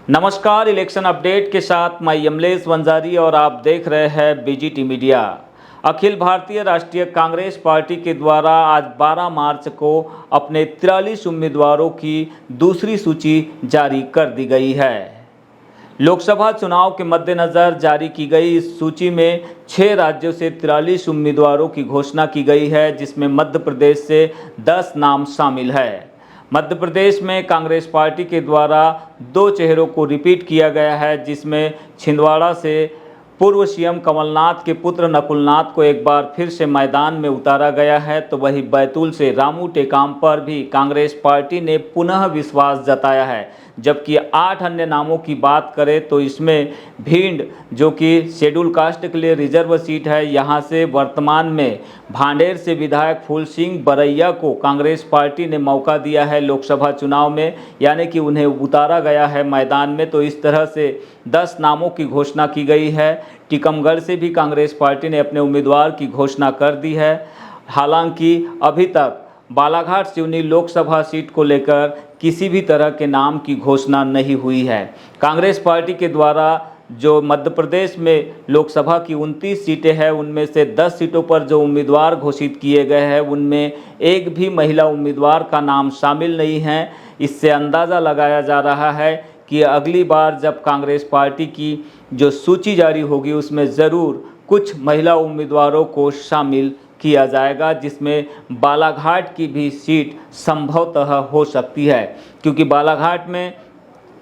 नमस्कार, election update के साथ मैं यमलेश वंजारी और आप देख रहे हैं बीजीटी मीडिया। अखिल भारतीय राष्ट्रीय कांग्रेस पार्टी के द्वारा आज 12 मार्च को अपने 43 उम्मीदवारों की दूसरी सूची जारी कर दी गई है। लोकसभा चुनाव के मद्देनज़र जारी की गई इस सूची में 6 राज्यों से 43 उम्मीदवारों की घोषणा की गई है, जिसमें मध्य प्रदेश से 10 नाम शामिल है। मध्य प्रदेश में कांग्रेस पार्टी के द्वारा 2 चेहरों को रिपीट किया गया है, जिसमें छिंदवाड़ा से पूर्व सीएम कमलनाथ के पुत्र नकुलनाथ को एक बार फिर से मैदान में उतारा गया है, तो वहीं बैतूल से रामू टेकाम पर भी कांग्रेस पार्टी ने पुनः विश्वास जताया है। जबकि 8 अन्य नामों की बात करें तो इसमें भिंड, जो कि शेड्यूल कास्ट के लिए रिजर्व सीट है, यहाँ से वर्तमान में भांडेर से विधायक फूल सिंह बरैया को कांग्रेस पार्टी ने मौका दिया है लोकसभा चुनाव में, यानी कि उन्हें उतारा गया है मैदान में। तो इस तरह से 10 नामों की घोषणा की गई है। टीकमगढ़ से भी कांग्रेस पार्टी ने अपने उम्मीदवार की घोषणा कर दी है। हालांकि अभी तक बालाघाट सिवनी लोकसभा सीट को लेकर किसी भी तरह के नाम की घोषणा नहीं हुई है। कांग्रेस पार्टी के द्वारा जो मध्य प्रदेश में लोकसभा की 29 सीटें हैं, उनमें से 10 सीटों पर जो उम्मीदवार घोषित किए गए हैं, उनमें एक भी महिला उम्मीदवार का नाम शामिल नहीं है। इससे अंदाज़ा लगाया जा रहा है कि अगली बार जब कांग्रेस पार्टी की जो सूची जारी होगी, उसमें ज़रूर कुछ महिला उम्मीदवारों को शामिल किया जाएगा, जिसमें बालाघाट की भी सीट संभवतः हो सकती है, क्योंकि बालाघाट में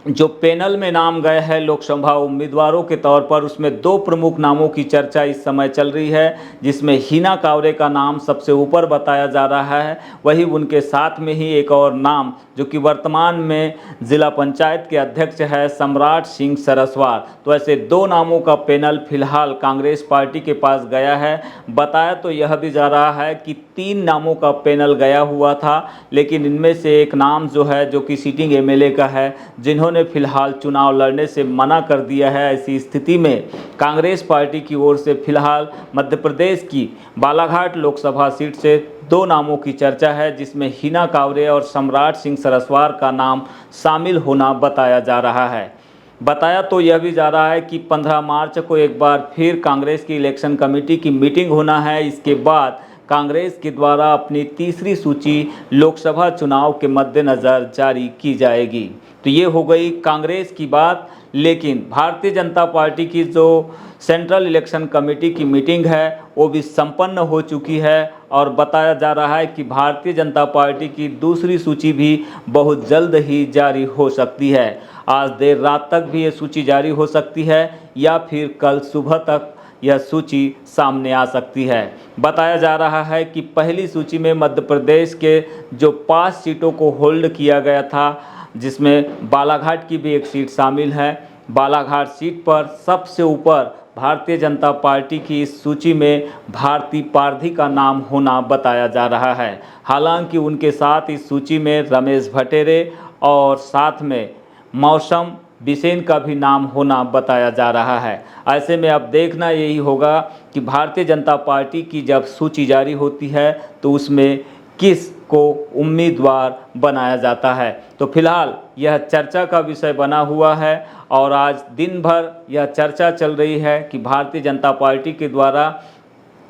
जो पैनल में नाम गए हैं लोकसभा उम्मीदवारों के तौर पर, उसमें 2 प्रमुख नामों की चर्चा इस समय चल रही है, जिसमें हिना कांवरे का नाम सबसे ऊपर बताया जा रहा है। वहीं उनके साथ में ही एक और नाम, जो कि वर्तमान में जिला पंचायत के अध्यक्ष है, सम्राट सिंह सरस्वार। तो ऐसे 2 नामों का पैनल फिलहाल कांग्रेस पार्टी के पास गया है। बताया तो यह भी जा रहा है कि 3 नामों का पैनल गया हुआ था, लेकिन इनमें से एक नाम जो है, जो कि सिटिंग एमएलए का है, जिन्होंने फिलहाल चुनाव लड़ने से मना कर दिया है। ऐसी स्थिति में कांग्रेस पार्टी की ओर से फिलहाल मध्य प्रदेश की बालाघाट लोकसभा सीट से 2 नामों की चर्चा है, जिसमें हिना कांवरे और सम्राट सिंह सरस्वार का नाम शामिल होना बताया जा रहा है। बताया तो यह भी जा रहा है कि 15 मार्च को एक बार फिर कांग्रेस की इलेक्शन कमेटी की मीटिंग होना है। इसके बाद कांग्रेस के द्वारा अपनी तीसरी सूची लोकसभा चुनाव के मद्देनज़र जारी की जाएगी। तो ये हो गई कांग्रेस की बात। लेकिन भारतीय जनता पार्टी की जो सेंट्रल इलेक्शन कमेटी की मीटिंग है, वो भी संपन्न हो चुकी है और बताया जा रहा है कि भारतीय जनता पार्टी की दूसरी सूची भी बहुत जल्द ही जारी हो सकती है। आज देर रात तक भी ये सूची जारी हो सकती है, या फिर कल सुबह तक यह सूची सामने आ सकती है। बताया जा रहा है कि पहली सूची में मध्य प्रदेश के जो 5 सीटों को होल्ड किया गया था, जिसमें बालाघाट की भी एक सीट शामिल है। बालाघाट सीट पर सबसे ऊपर भारतीय जनता पार्टी की इस सूची में भारती पारधी का नाम होना बताया जा रहा है। हालांकि उनके साथ इस सूची में रमेश भट्टेरे और साथ में मौसम बिसेन का भी नाम होना बताया जा रहा है। ऐसे में अब देखना यही होगा कि भारतीय जनता पार्टी की जब सूची जारी होती है, तो उसमें किस को उम्मीदवार बनाया जाता है। तो फिलहाल यह चर्चा का विषय बना हुआ है और आज दिन भर यह चर्चा चल रही है कि भारतीय जनता पार्टी के द्वारा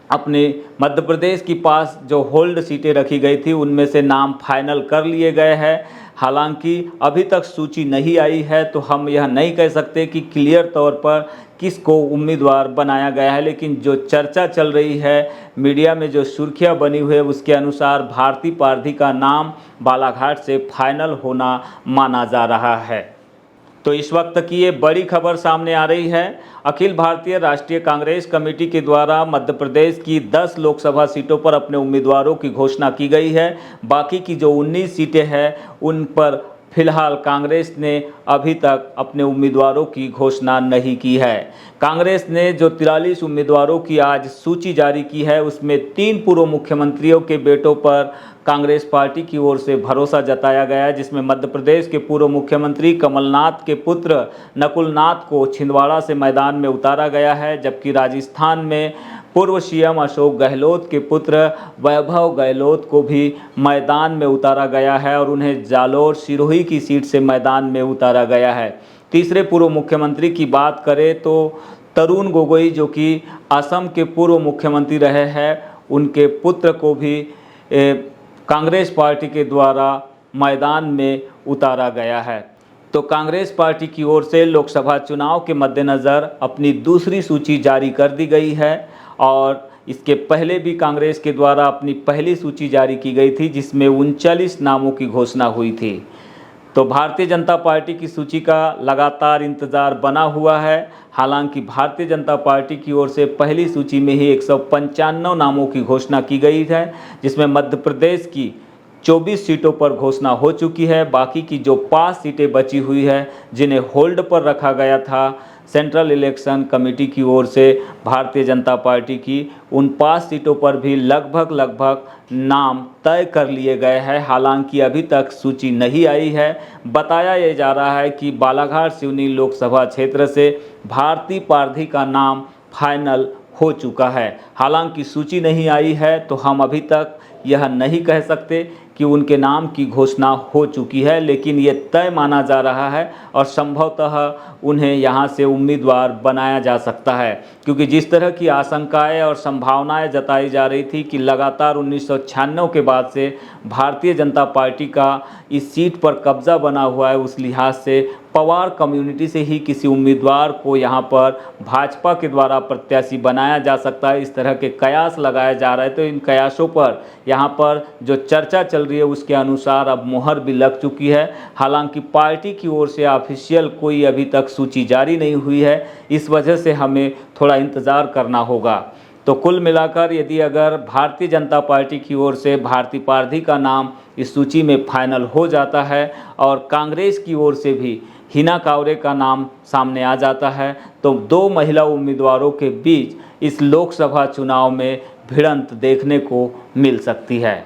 अपने मध्य प्रदेश की पास जो होल्ड सीटें रखी गई थी, उनमें से नाम फाइनल कर लिए गए हैं। हालांकि अभी तक सूची नहीं आई है, तो हम यह नहीं कह सकते कि क्लियर तौर पर किसको उम्मीदवार बनाया गया है। लेकिन जो चर्चा चल रही है, मीडिया में जो सुर्खियां बनी हुई है, उसके अनुसार भारती पारधी का नाम बालाघाट से फाइनल होना माना जा रहा है। तो इस वक्त की ये बड़ी खबर सामने आ रही है। अखिल भारतीय राष्ट्रीय कांग्रेस कमेटी के द्वारा मध्य प्रदेश की 10 लोकसभा सीटों पर अपने उम्मीदवारों की घोषणा की गई है। बाकी की जो 19 सीटें हैं, उन पर फिलहाल कांग्रेस ने अभी तक अपने उम्मीदवारों की घोषणा नहीं की है। कांग्रेस ने जो 43 उम्मीदवारों की आज सूची जारी की है, उसमें 3 पूर्व मुख्यमंत्रियों के बेटों पर कांग्रेस पार्टी की ओर से भरोसा जताया गया है, जिसमें मध्य प्रदेश के पूर्व मुख्यमंत्री कमलनाथ के पुत्र नकुलनाथ को छिंदवाड़ा से मैदान में उतारा गया है। जबकि राजस्थान में पूर्व सीएम अशोक गहलोत के पुत्र वैभव गहलोत को भी मैदान में उतारा गया है और उन्हें जालोर सिरोही की सीट से मैदान में उतारा गया है। तीसरे पूर्व मुख्यमंत्री की बात करें तो तरुण गोगोई, जो कि असम के पूर्व मुख्यमंत्री रहे हैं, उनके पुत्र को भी कांग्रेस पार्टी के द्वारा मैदान में उतारा गया है। तो कांग्रेस पार्टी की ओर से लोकसभा चुनाव के मद्देनज़र अपनी दूसरी सूची जारी कर दी गई है और इसके पहले भी कांग्रेस के द्वारा अपनी पहली सूची जारी की गई थी, जिसमें 39 नामों की घोषणा हुई थी। तो भारतीय जनता पार्टी की सूची का लगातार इंतज़ार बना हुआ है। हालांकि भारतीय जनता पार्टी की ओर से पहली सूची में ही 195 नामों की घोषणा की गई है, जिसमें मध्य प्रदेश की 24 सीटों पर घोषणा हो चुकी है। बाकी की जो 5 सीटें बची हुई है, जिन्हें होल्ड पर रखा गया था सेंट्रल इलेक्शन कमेटी की ओर से भारतीय जनता पार्टी की, उन 5 सीटों पर भी लगभग नाम तय कर लिए गए हैं। हालांकि अभी तक सूची नहीं आई है। बताया यह जा रहा है कि बालाघाट सिवनी लोकसभा क्षेत्र से भारती पारधी का नाम फाइनल हो चुका है। हालांकि सूची नहीं आई है तो हम अभी तक यह नहीं कह सकते कि उनके नाम की घोषणा हो चुकी है, लेकिन ये तय माना जा रहा है और संभवतः उन्हें यहाँ से उम्मीदवार बनाया जा सकता है, क्योंकि जिस तरह की आशंकाएं और संभावनाएं जताई जा रही थी कि लगातार 1996 के बाद से भारतीय जनता पार्टी का इस सीट पर कब्जा बना हुआ है, उस लिहाज से पवार कम्युनिटी से ही किसी उम्मीदवार को यहाँ पर भाजपा के द्वारा प्रत्याशी बनाया जा सकता है, इस तरह के कयास लगाए जा रहे थे। तो इन कयासों पर यहाँ पर जो चर्चा चल रही है उसके अनुसार अब मुहर भी लग चुकी है। हालांकि पार्टी की ओर से ऑफिशियल कोई अभी तक सूची जारी नहीं हुई है, इस वजह से हमें थोड़ा इंतज़ार करना होगा। तो कुल मिलाकर यदि अगर भारतीय जनता पार्टी की ओर से भारती पारधी का नाम इस सूची में फाइनल हो जाता है और कांग्रेस की ओर से भी हिना कांवरे का नाम सामने आ जाता है, तो 2 महिला उम्मीदवारों के बीच इस लोकसभा चुनाव में भिड़ंत देखने को मिल सकती है।